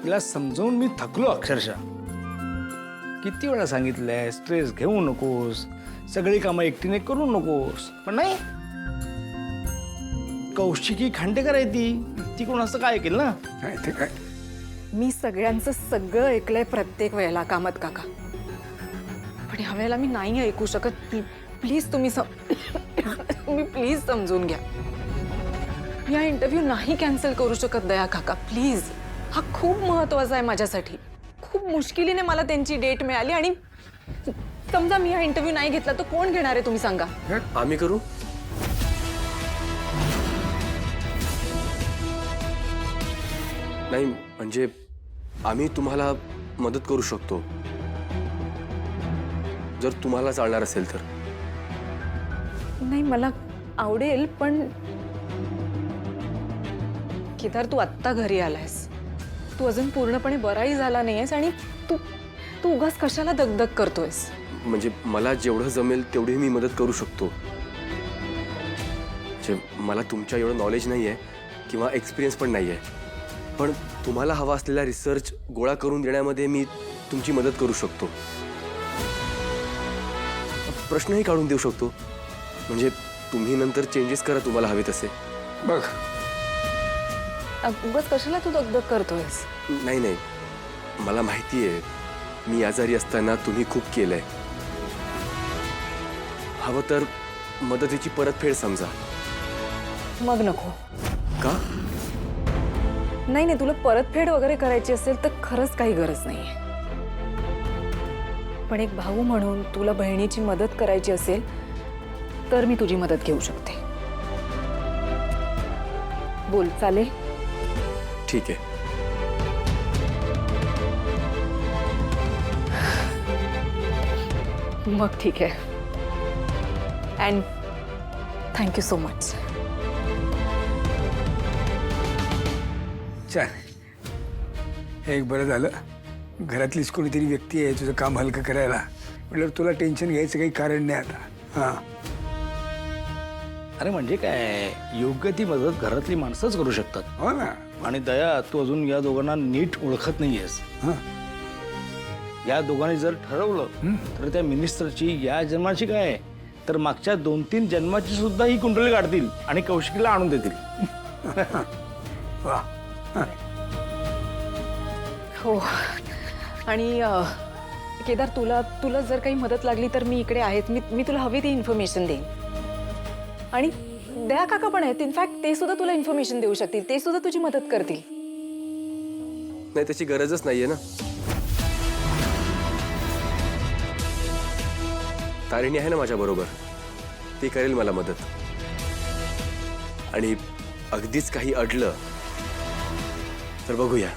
तिला समजावून मी थकलो अक्षरशः. किती वेळा सांगितलंय स्ट्रेस घेऊ नकोस, सगळी कामं एकटीने करू नकोस, पण नाही. कौशिकी खांडेकर आहे ती कोणाचं काय ऐकेल ना. नाही ते काय, मी सगळ्यांचं सगळं ऐकलंय प्रत्येक वेळेला कामत काका, पण ह्या वेळेला मी नाही ऐकू शकत. प्लीज तुम्ही तुम्ही प्लीज समजून घ्या. मी हा इंटरव्ह्यू नाही कॅन्सल करू शकत दया काका, प्लीज. हा खूप महत्वाचा आहे माझ्यासाठी. खूप मुश्किलीने मला त्यांची डेट मिळाली आणि समजा मी हा इंटरव्ह्यू नाही घेतला तर कोण घेणार आहे तुम्ही सांगा. आम्ही करू. नाही म्हणजे आम्ही तुम्हाला मदत करू शकतो जर तुम्हाला चालणार असेल तर. नाही मला आवडेल, पण केदार तू आत्ता घरी आलायस, तू अजून पूर्णपणे बराही झाला नाहीयेस आणि तू तू उगाच कशाला दगदग करतोयस. म्हणजे मला जेवढं जमेल तेवढी मी मदत करू शकतो. म्हणजे मला तुमच्या एवढं नॉलेज नाही आहे किंवा एक्सपिरियन्स पण नाही आहे, पण तुम्हाला हवा असलेला रिसर्च गोळा करून देण्यामध्ये मी तुमची मदत करू शकतो. प्रश्नही काढून देऊ शकतो. म्हणजे तुम्ही नंतर चेंजेस करा तुम्हाला हवे तसे. बघ उगाच कशाला तू दगदग करतोयस. नाही नाही, मला माहिती आहे मी आजारी असताना तुम्ही खूप केलंय. हवं तर मदतीची परतफेड समजा. मग नको. का? नाही नाही, तुला परतफेड वगैरे करायची असेल तर खरंच काही गरज नाहीये, पण एक भाऊ म्हणून तुला बहिणीची मदत करायची असेल तर मी तुझी मदत घेऊ शकते. बोल, चालेल? ठीक आहे. मग ठीक आहे. And thank you so much. छान. हे एक बरं झालं, घरातलीच कोणीतरी व्यक्ती आहे तुझं काम हलकं करायला. म्हटलं तुला टेन्शन घ्यायचं काही कारण नाही आता. हां अरे म्हणजे काय, योग्य ती मदत घरातली माणसंच करू शकतात. हो ना. आणि दया, तू अजून या दोघांना नीट ओळखत नाहीयेस. हां या दोघांनी जर ठरवलं तर त्या मिनिस्टरची या जन्माची काय तर मागच्या 2-3 जन्माची सुद्धा ही कुंडली काढतील आणि कौशिकीला आणून देतील. वा. हो. आणि केदार, तुला जर काही मदत लागली तर मी इकडे आहेच. मी तुला हवी ती इन्फॉर्मेशन देईन. आणि दया काका पण आहेत, इनफॅक्ट ते सुद्धा तुला इन्फॉर्मेशन देऊ शकतील, ते सुद्धा तुझी मदत करतील. नाही त्याची गरजच नाहीये ना. तारिणी आहे ना माझ्या बरोबर, ती करेल मला मदत. आणि अगदीच काही अडलं तर बघूया.